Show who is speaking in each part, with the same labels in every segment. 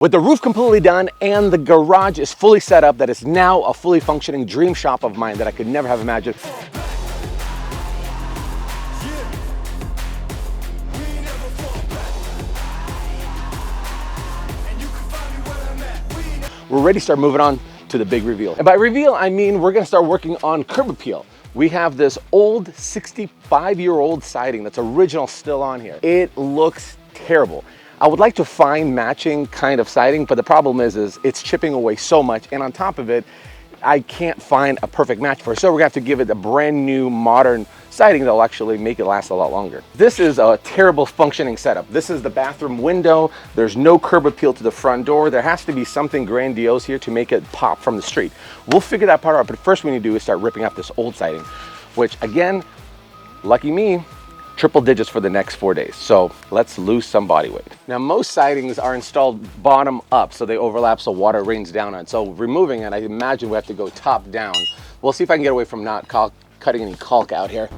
Speaker 1: With the roof completely done and the garage is fully set up, that is now a fully functioning dream shop of mine that I could never have imagined. We're ready to start moving on to the big reveal. And by reveal, I mean we're gonna start working on curb appeal. We have this old 65-year-old siding that's original still on here. It looks terrible. I would like to find matching kind of siding, but the problem is it's chipping away so much, and on top of it, I can't find a perfect match for it. So we're gonna have to give it a brand new modern siding that'll actually make it last a lot longer. This is a terrible functioning setup. This is the bathroom window. There's no curb appeal to the front door. There has to be something grandiose here to make it pop from the street. We'll figure that part out, but first we need to do is start ripping up this old siding, which again, lucky me, triple digits for the next 4 days. So let's lose some body weight. Now most sidings are installed bottom up, so they overlap so water rains down on it. So removing it, I imagine we have to go top down. We'll see if I can get away from not cutting any caulk out here.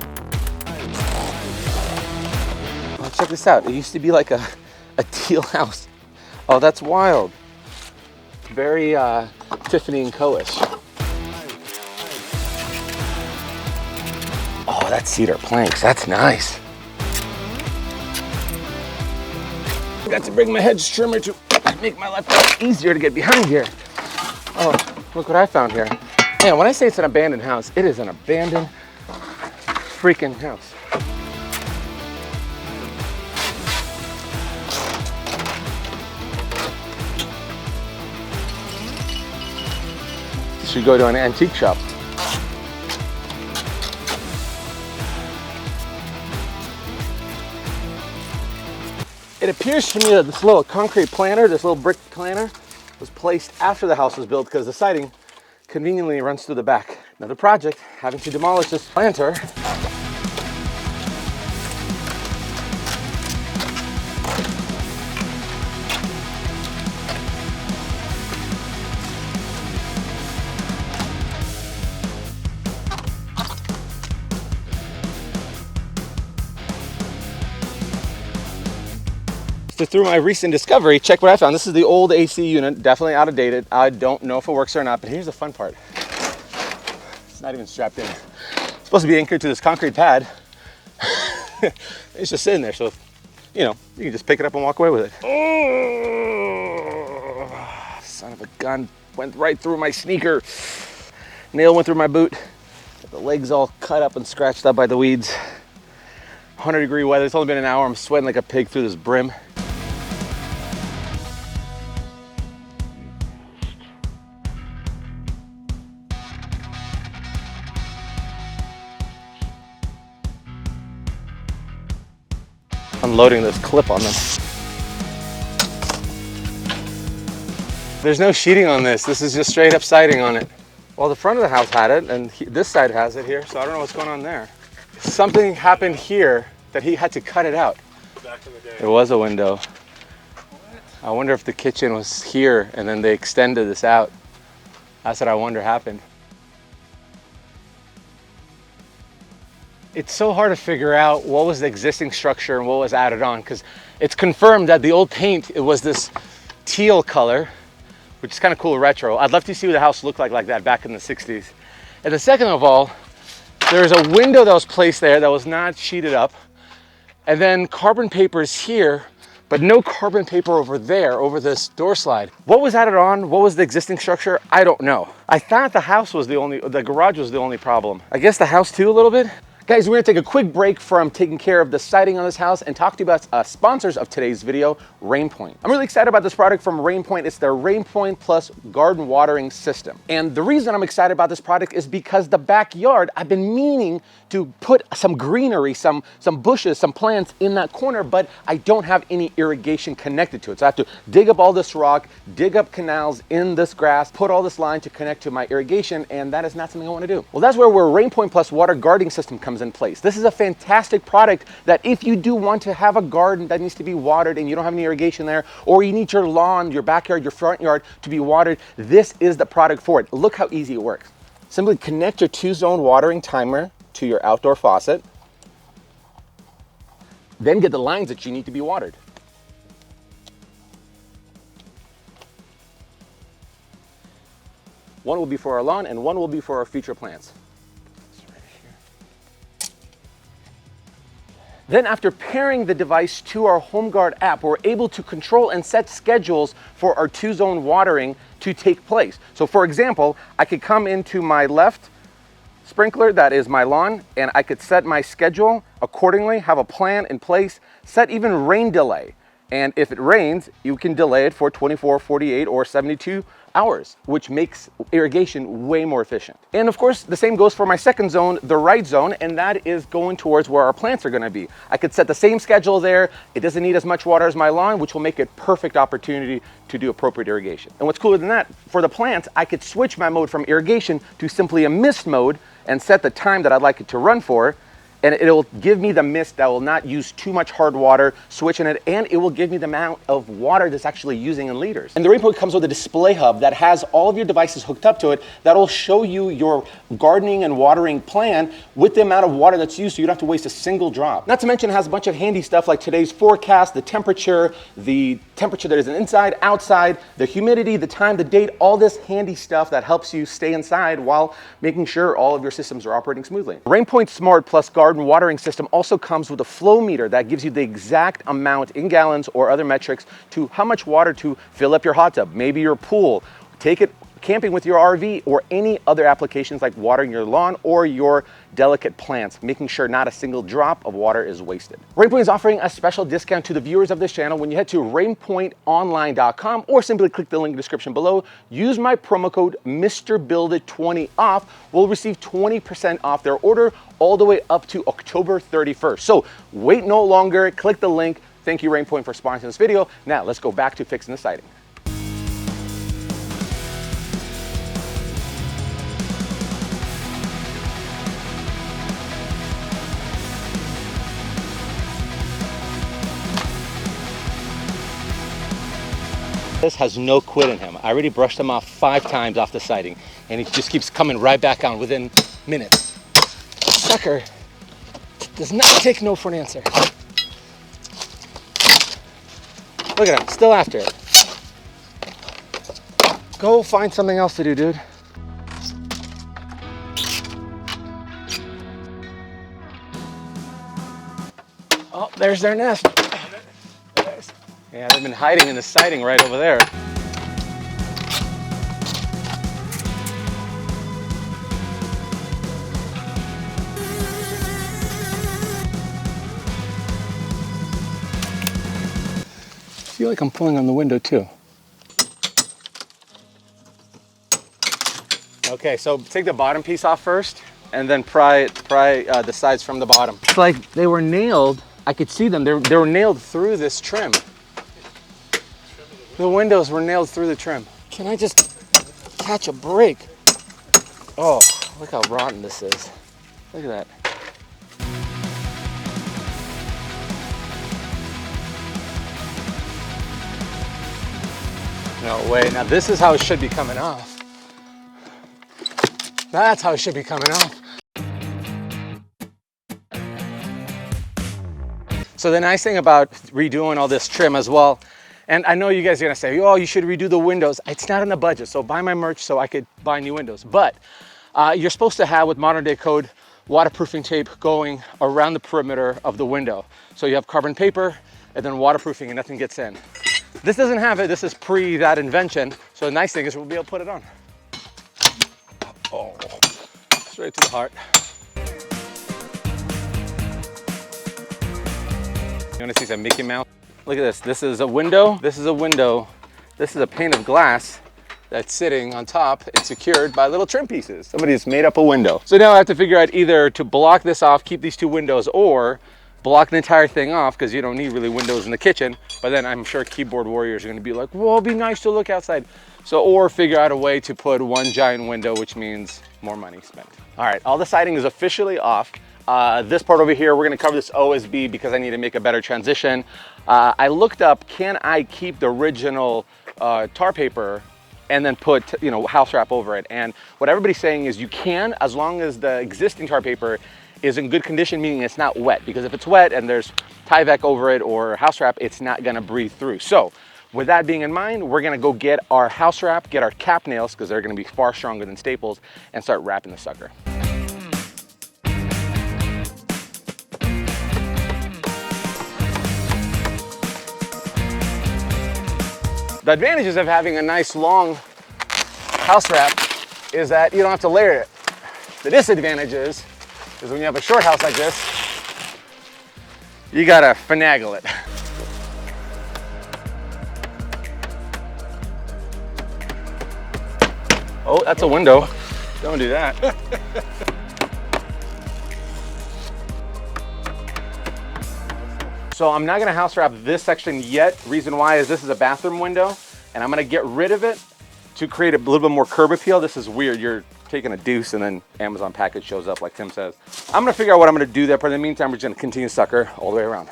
Speaker 1: Oh, check this out. It used to be like a teal house. Oh, that's wild. Very Tiffany & Co-ish. Oh, that's cedar planks. That's nice. Got to bring my hedge trimmer to make my life easier to get behind here. Oh, look what I found here. Man, when I say it's an abandoned house, it is an abandoned freaking house. Should go to an antique shop. It appears to me that this little concrete planter, this little brick planter, was placed after the house was built because the siding conveniently runs through the back. Another project, having to demolish this planter. So through my recent discovery, check what I found. This is the old AC unit, definitely out of date. I don't know if it works or not, but here's the fun part. It's not even strapped in. It's supposed to be anchored to this concrete pad. It's just sitting there, so you know, you can just pick it up and walk away with it. Oh, son of a gun, went right through my sneaker. Nail went through my boot. Got the legs all cut up and scratched up by the weeds. 100-degree weather, it's only been an hour. I'm sweating like a pig through this brim. Unloading this clip on them. There's no sheeting on this. This is just straight up siding on it. Well, the front of the house had it, and this side has it here, so I don't know what's going on there. Something happened here that he had to cut it out. Back in the day. There was a window. I wonder if the kitchen was here and then they extended this out. That's what I wonder happened. It's so hard to figure out what was the existing structure and what was added on, because it's confirmed that the old paint, it was this teal color, which is kind of cool, retro. I'd love to see what the house looked like that back in the 60s. And the second of all, there's a window that was placed there that was not sheeted up, and then carbon paper is here, but no carbon paper over there, over this door slide. What was added on? What was the existing structure? I don't know. I thought the house was the garage was the only problem. I guess the house too a little bit. Guys, we're gonna take a quick break from taking care of the siding on this house and talk to you about sponsors of today's video, RainPoint. I'm really excited about this product from RainPoint. It's their RainPoint Plus garden watering system. And the reason I'm excited about this product is because the backyard, I've been meaning to put some greenery, some bushes, some plants in that corner, but I don't have any irrigation connected to it. So I have to dig up all this rock, dig up canals in this grass, put all this line to connect to my irrigation, and that is not something I wanna do. Well, that's where RainPoint Plus water gardening system comes in place. This is a fantastic product that if you do want to have a garden that needs to be watered and you don't have any irrigation there, or you need your lawn, your backyard, your front yard to be watered, this is the product for it. Look how easy it works. Simply connect your 2-zone watering timer to your outdoor faucet, then get the lines that you need to be watered. One will be for our lawn and one will be for our future plants. Then after pairing the device to our HomeGuard app, we're able to control and set schedules for our 2-zone watering to take place. So for example, I could come into my left sprinkler, that is my lawn, and I could set my schedule accordingly, have a plan in place, set even rain delay. And if it rains, you can delay it for 24, 48, or 72 hours, which makes irrigation way more efficient. And of course, the same goes for my second zone, the right zone, and that is going towards where our plants are gonna be. I could set the same schedule there. It doesn't need as much water as my lawn, which will make it perfect opportunity to do appropriate irrigation. And what's cooler than that, for the plants, I could switch my mode from irrigation to simply a mist mode and set the time that I'd like it to run for, and it'll give me the mist that will not use too much hard water, switching it, and it will give me the amount of water that's actually using in liters. And the RainPoint comes with a display hub that has all of your devices hooked up to it that'll show you your gardening and watering plan with the amount of water that's used, so you don't have to waste a single drop. Not to mention it has a bunch of handy stuff like today's forecast, the temperature that is inside, outside, the humidity, the time, the date, all this handy stuff that helps you stay inside while making sure all of your systems are operating smoothly. RainPoint Smart Plus Garden watering system also comes with a flow meter that gives you the exact amount in gallons or other metrics to how much water to fill up your hot tub, maybe your pool, take it camping with your RV, or any other applications like watering your lawn or your delicate plants, making sure not a single drop of water is wasted. RainPoint is offering a special discount to the viewers of this channel when you head to rainpointonline.com or simply click the link in the description below. Use my promo code MrBuildIt20 off. We'll receive 20% off their order all the way up to October 31st. So wait no longer, click the link. Thank you, RainPoint, for sponsoring this video. Now let's go back to fixing the siding. This has no quit in him. I already brushed him off 5 times off the siding, and he just keeps coming right back on within minutes. Sucker does not take no for an answer. Look at him, still after it. Go find something else to do, dude. Oh, there's their nest. Yeah, they've been hiding in the siding right over there. I feel like I'm pulling on the window too. Okay, so take the bottom piece off first and then pry the sides from the bottom. It's like they were nailed. I could see them. They were nailed through this trim. The windows were nailed through the trim. Can I just catch a break? Oh, look how rotten this is. Look at that. No way. Now this is how it should be coming off. That's how it should be coming off. So the nice thing about redoing all this trim as well, and I know you guys are gonna say, oh, you should redo the windows. It's not in the budget, so buy my merch so I could buy new windows. But you're supposed to have, with modern day code, waterproofing tape going around the perimeter of the window. So you have carbon paper and then waterproofing and nothing gets in. This doesn't have it, this is pre that invention. So the nice thing is we'll be able to put it on. Oh, straight to the heart. You wanna see some Mickey Mouse? Look at this. This is a window. This is a window. This is a pane of glass that's sitting on top and secured by little trim pieces. Somebody's made up a window. So now I have to figure out either to block this off, keep these 2 windows, or block the entire thing off because you don't need really windows in the kitchen. But then I'm sure keyboard warriors are going to be like, well, it'd be nice to look outside. So, or figure out a way to put 1 giant window, which means more money spent. All right, all the siding is officially off. This part over here, we're gonna cover this OSB because I need to make a better transition. I looked up, can I keep the original tar paper and then put, house wrap over it? And what everybody's saying is you can, as long as the existing tar paper is in good condition, meaning it's not wet. Because if it's wet and there's Tyvek over it or house wrap, it's not gonna breathe through. So with that being in mind, we're gonna go get our house wrap, get our cap nails, because they're gonna be far stronger than staples, and start wrapping the sucker. The advantages of having a nice long house wrap is that you don't have to layer it. The disadvantage is when you have a short house like this, you gotta finagle it. Oh, that's a window. Don't do that. So I'm not gonna house wrap this section yet. Reason why is this is a bathroom window, and I'm gonna get rid of it to create a little bit more curb appeal. This is weird. You're taking a deuce and then Amazon package shows up like Tim says. I'm gonna figure out what I'm gonna do there, but in the meantime, we're just gonna continue sucker all the way around.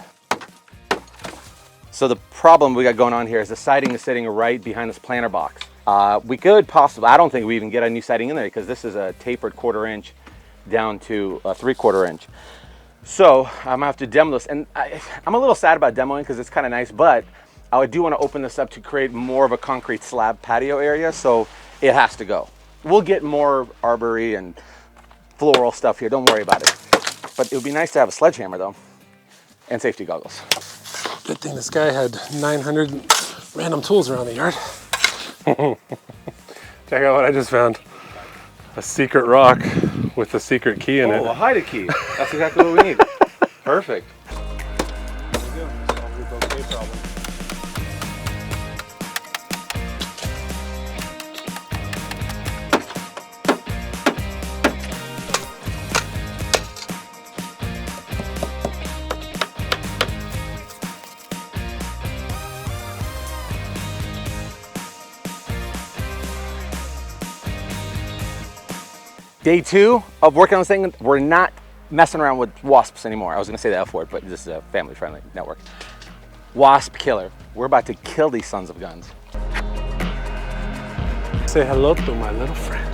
Speaker 1: So the problem we got going on here is the siding is sitting right behind this planter box. We could possibly, I don't think we even get a new siding in there because this is a tapered 1/4 inch down to a 3/4 inch. So I'm gonna have to demo this, and I'm a little sad about demoing because it's kind of nice, but I do want to open this up to create more of a concrete slab patio area, so it has to go. We'll get more arbory and floral stuff here, don't worry about it. But it would be nice to have a sledgehammer though, and safety goggles.
Speaker 2: Good thing this guy had 900 random tools around the yard. Check out what I just found. A secret rock with a secret key in it.
Speaker 1: Oh, a hide key. That's exactly what we need. Perfect.
Speaker 2: There you go. Solve your bouquet problem.
Speaker 1: Day 2 of working on this thing, we're not messing around with wasps anymore. I was gonna say the F word, but this is a family-friendly network. Wasp killer. We're about to kill these sons of guns.
Speaker 2: Say hello to my little friend.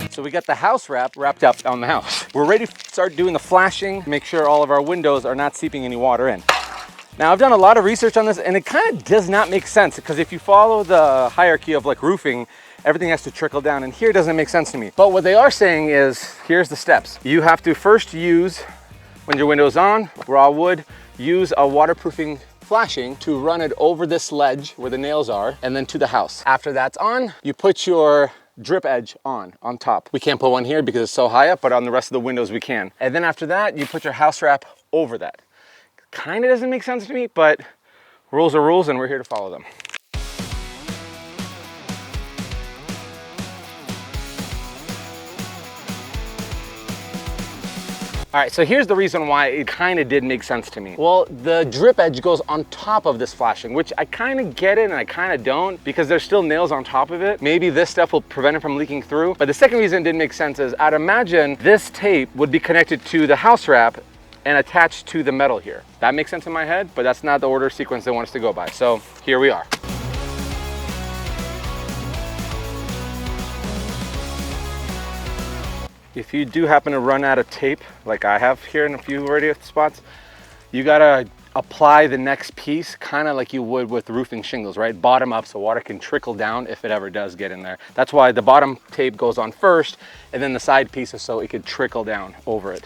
Speaker 1: So we got the house wrapped up on the house. We're ready to start doing the flashing, make sure all of our windows are not seeping any water in. Now I've done a lot of research on this and it kind of does not make sense because if you follow the hierarchy of like roofing, everything has to trickle down and here doesn't make sense to me. But what they are saying is, here's the steps. You have to first use, when your window's on, raw wood, use a waterproofing flashing to run it over this ledge where the nails are and then to the house. After that's on, you put your drip edge on top. We can't put one here because it's so high up, but on the rest of the windows we can. And then after that, you put your house wrap over that. Kind of doesn't make sense to me, but rules are rules and we're here to follow them. All right, so here's the reason why it kind of did make sense to me. Well, the drip edge goes on top of this flashing, which I kind of get it and I kind of don't because there's still nails on top of it. Maybe this stuff will prevent it from leaking through. But the second reason it didn't make sense is I'd imagine this tape would be connected to the house wrap and attached to the metal here. That makes sense in my head, but that's not the order sequence they want us to go by. So here we are. If you do happen to run out of tape, like I have here in a few radio spots, you gotta apply the next piece kind of like you would with roofing shingles, right? Bottom up so water can trickle down if it ever does get in there. That's why the bottom tape goes on first and then the side pieces so it could trickle down over it.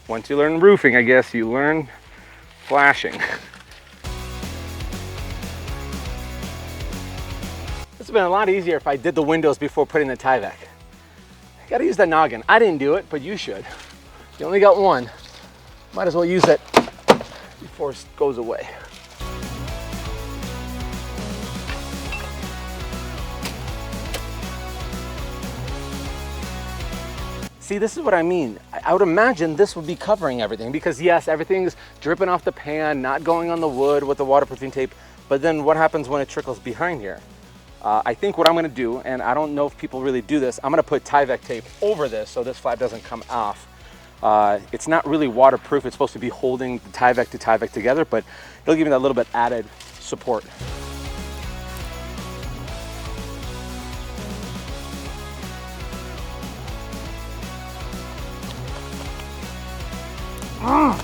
Speaker 1: Once you learn roofing, I guess you learn flashing. It's been a lot easier if I did the windows before putting the Tyvek. Gotta use that noggin. I didn't do it, but you should. You only got one. Might as well use it before it goes away. See, this is what I mean. I would imagine this would be covering everything because yes, everything's dripping off the pan, not going on the wood with the waterproofing tape, but then what happens when it trickles behind here? I think what I'm gonna do, and I don't know if people really do this, I'm gonna put Tyvek tape over this so this flap doesn't come off. It's not really waterproof. It's supposed to be holding the Tyvek to Tyvek together, but it'll give me that little bit added support. Not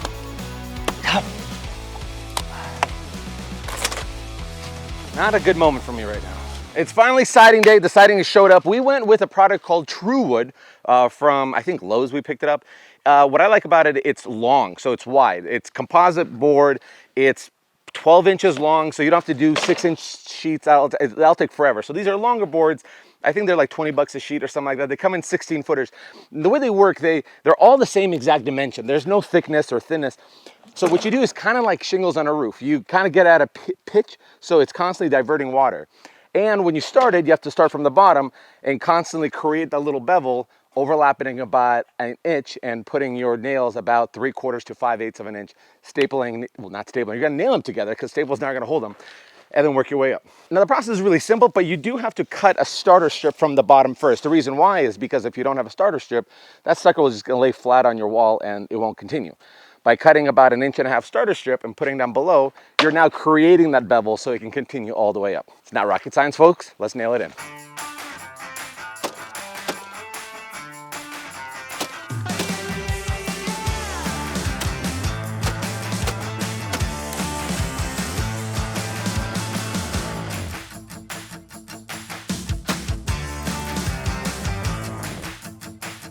Speaker 1: a good moment for me right now. It's finally siding day. The siding has showed up. We went with a product called True Wood from, I think, Lowe's. We picked it up. What I like about it, it's long, so it's wide. It's composite board. It's 12 inches long, so you don't have to do 6-inch sheets. That'll take forever. So these are longer boards. I think they're like 20 bucks a sheet or something like that. They come in 16 footers. The way they work, they're all the same exact dimension. There's no thickness or thinness. So what you do is kind of like shingles on a roof. You kind of get at a pitch, so it's constantly diverting water. And when you started, you have to start from the bottom and constantly create that little bevel, overlapping about an inch and putting your nails about 3/4 to 5/8 of an inch, stapling, well, not stapling, you're gonna nail them together because staple's not gonna hold them, and then work your way up. Now the process is really simple, but you do have to cut a starter strip from the bottom first. The reason why is because if you don't have a starter strip, that sucker is just gonna lay flat on your wall and it won't continue. By cutting about 1.5 inch starter strip and putting down below, you're now creating that bevel so it can continue all the way up. It's not rocket science, folks. Let's nail it in.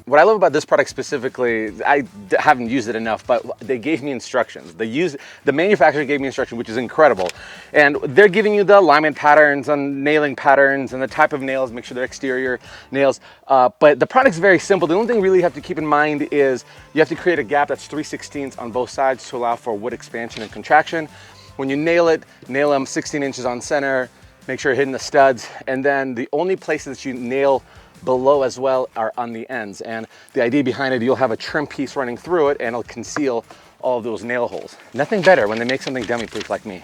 Speaker 1: What I love about this product specifically, I haven't used it enough, but they gave me instructions. The manufacturer gave me instructions, which is incredible. And they're giving you the alignment patterns and nailing patterns and the type of nails, make sure they're exterior nails. But the product's very simple. The only thing really you have to keep in mind is you have to create a gap that's 3/16 on both sides to allow for wood expansion and contraction. When you nail it, nail them 16 inches on center, make sure you're hitting the studs. And then the only places that you nail below as well are on the ends, and the idea behind it, you'll have a trim piece running through it and it'll conceal all of those nail holes. Nothing better when they make something dummy proof like me.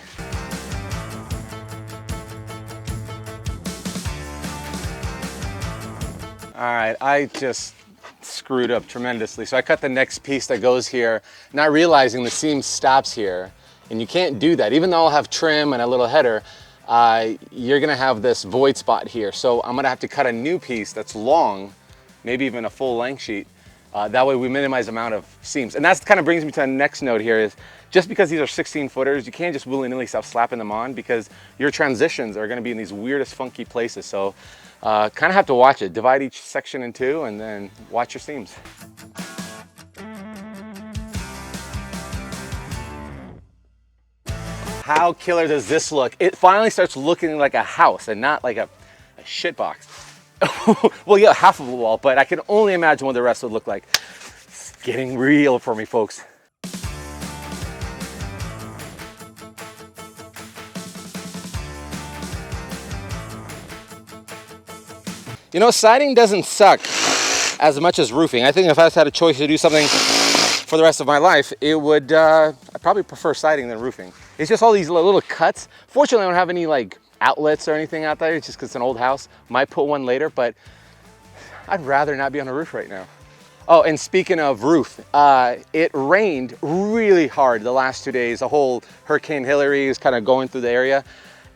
Speaker 1: All right, I just screwed up tremendously. So I cut the next piece that goes here, not realizing the seam stops here, and you can't do that. Even though I'll have trim and a little header, you're gonna have this void spot here. So I'm gonna have to cut a new piece that's long, maybe even a full length sheet. That way we minimize the amount of seams. And that kind of brings me to the next note here is, just because these are 16 footers, you can't just willy-nilly start slapping them on because your transitions are gonna be in these weirdest funky places. So kind of have to watch it. Divide each section in two and then watch your seams. How killer does this look? It finally starts looking like a house and not like a shit box. Well, yeah, half of a wall, but I can only imagine what the rest would look like. It's getting real for me, folks. You know, siding doesn't suck as much as roofing. I think if I had a choice to do something for the rest of my life, it would, I'd probably prefer siding than roofing. It's just all these little cuts. Fortunately, I don't have any like outlets or anything out there. It's just because it's an old house. Might put one later, but I'd rather not be on a roof right now. Oh, and speaking of roof, it rained really hard the last 2 days. The whole Hurricane Hillary is kind of going through the area.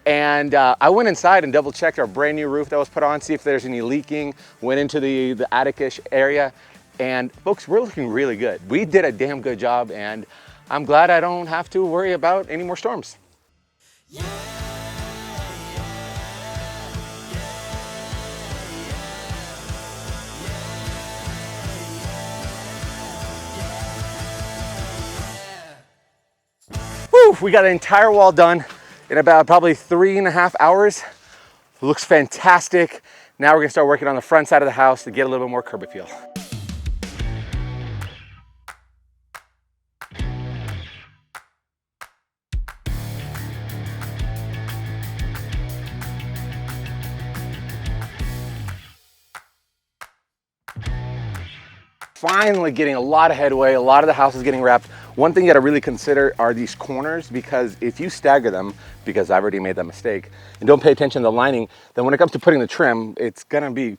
Speaker 1: And I went inside and double checked our brand new roof that was put on, see if there's any leaking, went into the attic-ish area. And folks, we're looking really good. We did a damn good job, and I'm glad I don't have to worry about any more storms. Whew, we got an entire wall done in about probably 3.5 hours. It looks fantastic. Now we're gonna start working on the front side of the house to get a little bit more curb appeal. Finally getting a lot of headway, a lot of the house is getting wrapped. One thing you gotta really consider are these corners, because if you stagger them, because I've already made that mistake, and don't pay attention to the lining, then when it comes to putting the trim, it's gonna be a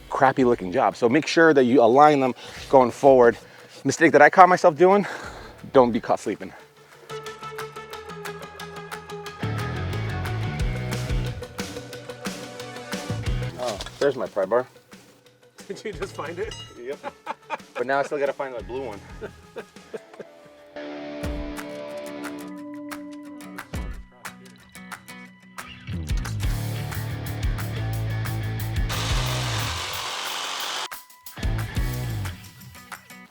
Speaker 1: crappy looking job. So make sure that you align them going forward. Mistake that I caught myself doing, don't be caught sleeping. Oh, there's my pry bar.
Speaker 2: Did you just find it?
Speaker 1: Yep. But now I still gotta find that blue one.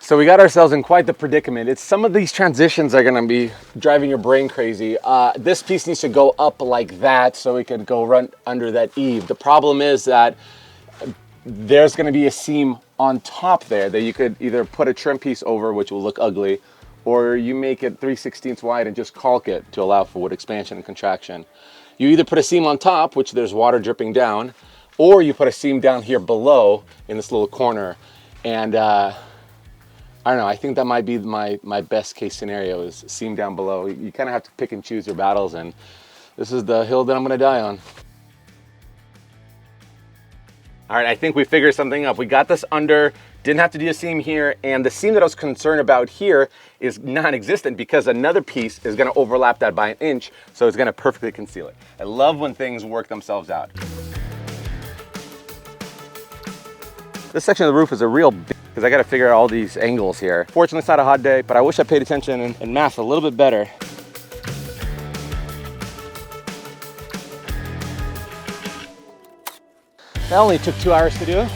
Speaker 1: So we got ourselves in quite the predicament. It's some of these transitions are gonna be driving your brain crazy. This piece needs to go up like that so it could go run under that eave. The problem is that there's gonna be a seam on top there that you could either put a trim piece over, which will look ugly, or you make it 3/16 wide and just caulk it to allow for wood expansion and contraction. You either put a seam on top, which there's water dripping down, or you put a seam down here below in this little corner. And I don't know, I think that might be my best case scenario is seam down below. You kind of have to pick and choose your battles, and this is the hill that I'm gonna die on. All right, I think we figured something up. We got this under, didn't have to do a seam here, and the seam that I was concerned about here is non-existent because another piece is gonna overlap that by 1 inch, so it's gonna perfectly conceal it. I love when things work themselves out. This section of the roof is a real because I got to figure out all these angles here. Fortunately, it's not a hot day, but I wish I paid attention in math a little bit better. That only took 2 hours to do.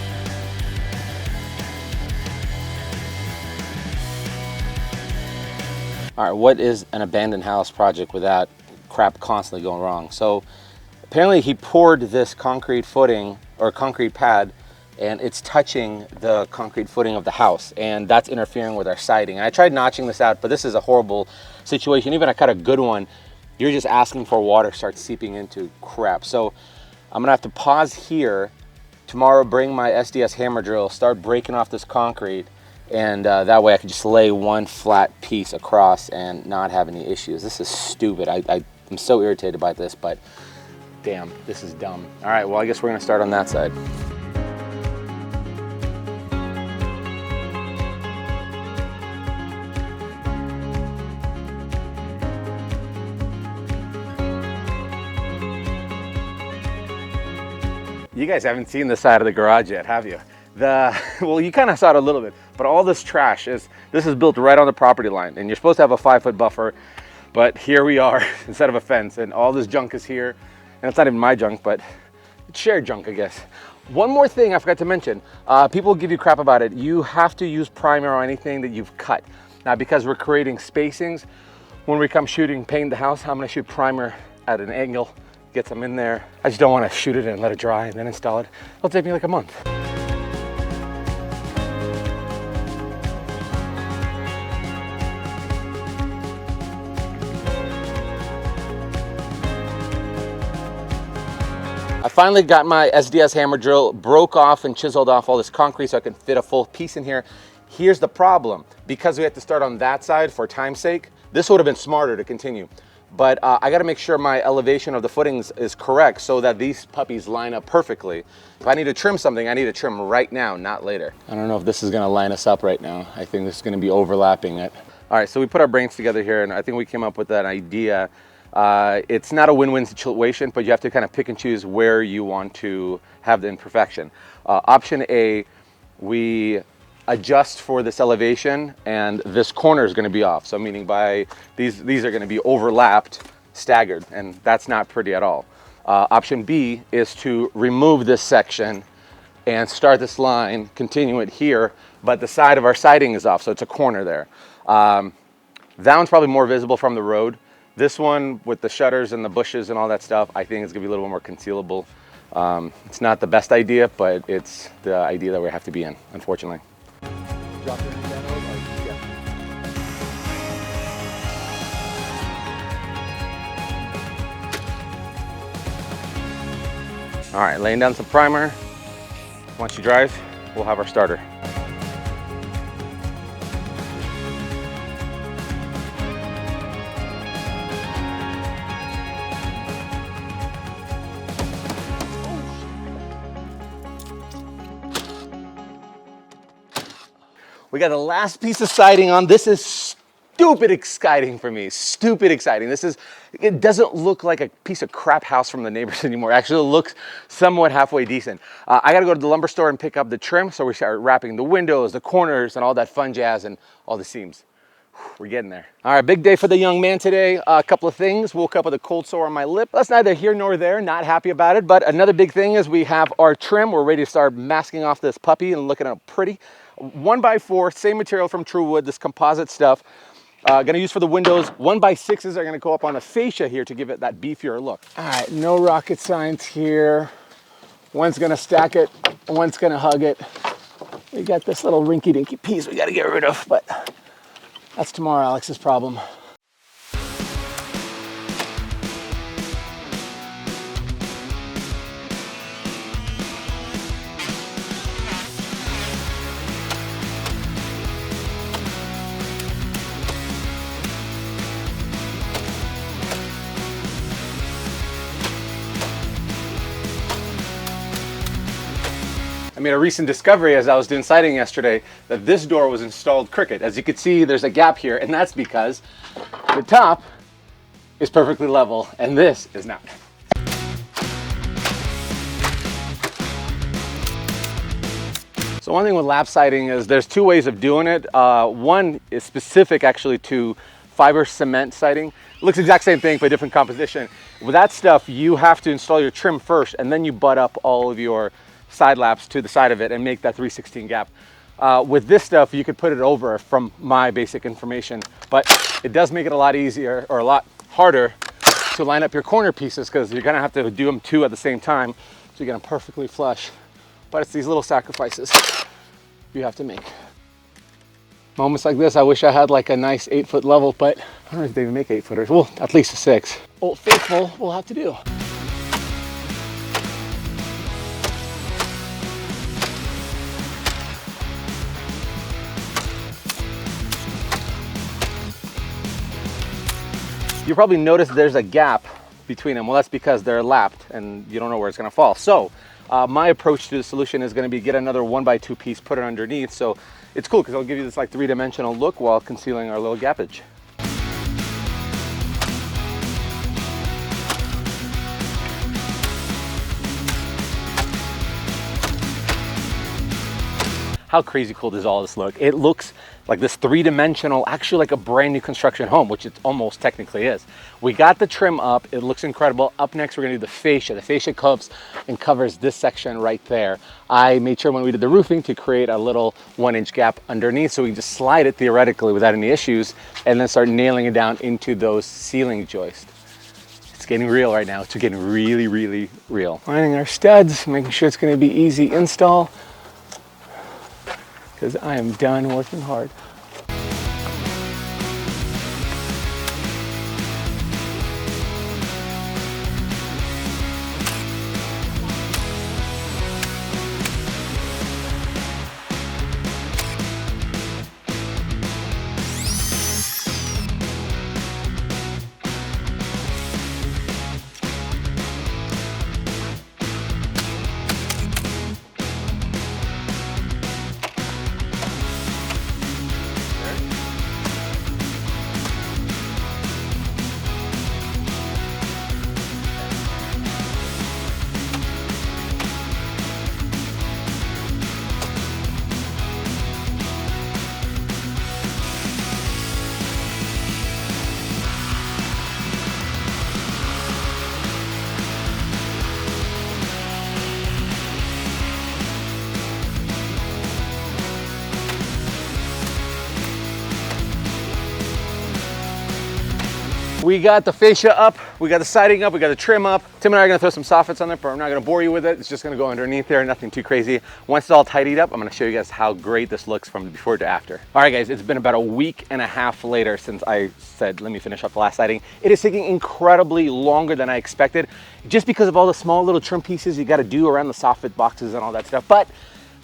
Speaker 1: All right, what is an abandoned house project without crap constantly going wrong? So apparently he poured this concrete footing or concrete pad and it's touching the concrete footing of the house, and that's interfering with our siding. And I tried notching this out, but this is a horrible situation. Even if I cut a good one, you're just asking for water to start seeping into crap. So I'm gonna have to pause here. Tomorrow, bring my SDS hammer drill, start breaking off this concrete, and that way I can just lay one flat piece across and not have any issues. This is stupid. I'm so irritated by this, but damn, this is dumb. All right, well, I guess we're gonna start on that side. You guys haven't seen the side of the garage yet, have you? Well, you kind of saw it a little bit, but all this trash this is built right on the property line, and you're supposed to have a 5-foot buffer, but here we are instead of a fence, and all this junk is here, and it's not even my junk, but it's shared junk, I guess. One more thing I forgot to mention, people give you crap about it. You have to use primer on anything that you've cut. Now, because we're creating spacings, when we come shooting, paint the house, I'm gonna shoot primer at an angle, get some in there. I just don't want to shoot it and let it dry and then install it. It'll take me like a month. I finally got my SDS hammer drill, broke off and chiseled off all this concrete so I can fit a full piece in here. Here's the problem. Because we had to start on that side for time's sake, this would have been smarter to continue. But I got to make sure my elevation of the footings is correct so that these puppies line up perfectly. If I need to trim something, I need to trim right now, not later. I don't know if this is going to line us up right now. I think this is going to be overlapping it. All right, so we put our brains together here, and I think we came up with that idea. It's not a win-win situation, but you have to kind of pick and choose where you want to have the imperfection. Option A, we adjust for this elevation and this corner is going to be off. So meaning by these are going to be overlapped, staggered, and that's not pretty at all. Option B is to remove this section and start this line, continue it here, but the side of our siding is off, so it's a corner there. That one's probably more visible from the road. This one with the shutters and the bushes and all that stuff, I think it's gonna be a little more concealable. It's not the best idea, but it's the idea that we have to be in, unfortunately. Drop it down over, yeah. All right, laying down some primer. Once you dries, we'll have our starter. We got the last piece of siding on. This is stupid exciting for me, stupid exciting. It doesn't look like a piece of crap house from the neighbors anymore. Actually, it looks somewhat halfway decent. I gotta go to the lumber store and pick up the trim, so we start wrapping the windows, the corners, and all that fun jazz, and all the seams. We're getting there. All right, big day for the young man today. A couple of things. Woke up with a cold sore on my lip. That's neither here nor there, not happy about it, but another big thing is we have our trim. We're ready to start masking off this puppy and looking at it pretty. 1x4, same material from True Wood, this composite stuff. Gonna use for the windows. 1x6s are gonna go up on the fascia here to give it that beefier look. All right, no rocket science here. One's gonna stack it, one's gonna hug it. We got this little rinky-dinky piece we gotta get rid of, but that's tomorrow Alex's problem. I made a recent discovery as I was doing siding yesterday that this door was installed crooked. As you can see, there's a gap here, and that's because the top is perfectly level and this is not. So one thing with lap siding is there's two ways of doing it. One is specific actually to fiber cement siding. It looks the exact same thing, but different composition. With that stuff, you have to install your trim first, and then you butt up all of your side laps to the side of it and make that 3/16 gap. With this stuff, you could put it over from my basic information, but it does make it a lot easier or a lot harder to line up your corner pieces because you're gonna have to do them two at the same time so you get them perfectly flush. But it's these little sacrifices you have to make. Moments like this, I wish I had like a nice 8-foot level, but I don't know if they even make 8-footers. Well, at least a 6. Old Faithful will have to do. You probably noticed there's a gap between them. Well, that's because they're lapped and you don't know where it's gonna fall. So my approach to the solution is gonna be get another 1x2 piece, put it underneath. So it's cool because it'll give you this like 3-dimensional look while concealing our little gappage. How crazy cool does all this look? It looks like this 3-dimensional, actually like a brand new construction home, which it almost technically is. We got the trim up, it looks incredible. Up next, we're gonna do the fascia. The fascia comes and covers this section right there. I made sure when we did the roofing to create a little 1-inch gap underneath so we can just slide it theoretically without any issues and then start nailing it down into those ceiling joists. It's getting real right now. It's getting really, really real. Lining our studs, making sure it's gonna be easy install, because I am done working hard. We got the fascia up, we got the siding up, we got the trim up. Tim and I are gonna throw some soffits on there, but I'm not gonna bore you with it. It's just gonna go underneath there, nothing too crazy. Once it's all tidied up, I'm gonna show you guys how great this looks from the before to after. All right guys, it's been about a week and a half later since I said, let me finish up the last siding. It is taking incredibly longer than I expected, just because of all the small little trim pieces you gotta do around the soffit boxes and all that stuff. But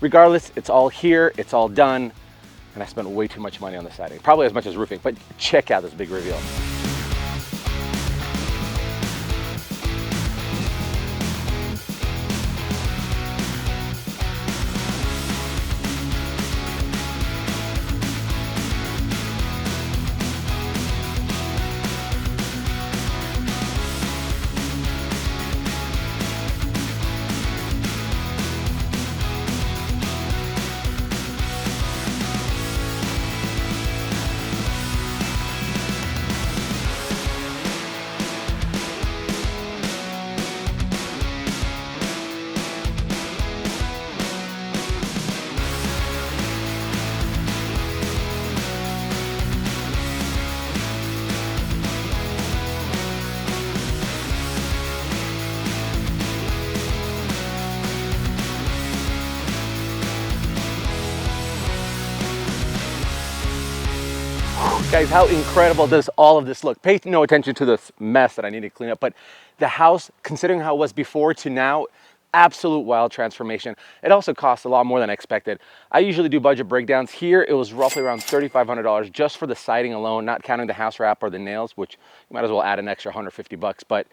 Speaker 1: regardless, it's all here, it's all done, and I spent way too much money on the siding. Probably as much as roofing, but check out this big reveal. Guys, how incredible does all of this look? Pay no attention to this mess that I need to clean up, but the house, considering how it was before to now, absolute wild transformation. It also costs a lot more than I expected. I usually do budget breakdowns. Here, it was roughly around $3,500 just for the siding alone, not counting the house wrap or the nails, which you might as well add an extra 150 bucks, but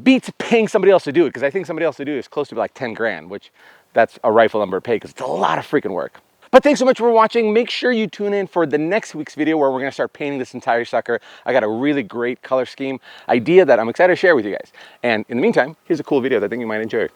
Speaker 1: beats paying somebody else to do it, because I think somebody else to do it is close to like 10 grand, which that's a rifle number to pay because it's a lot of freaking work. But thanks so much for watching. Make sure you tune in for the next week's video where we're gonna start painting this entire sucker. I got a really great color scheme idea that I'm excited to share with you guys. And in the meantime, here's a cool video that I think you might enjoy.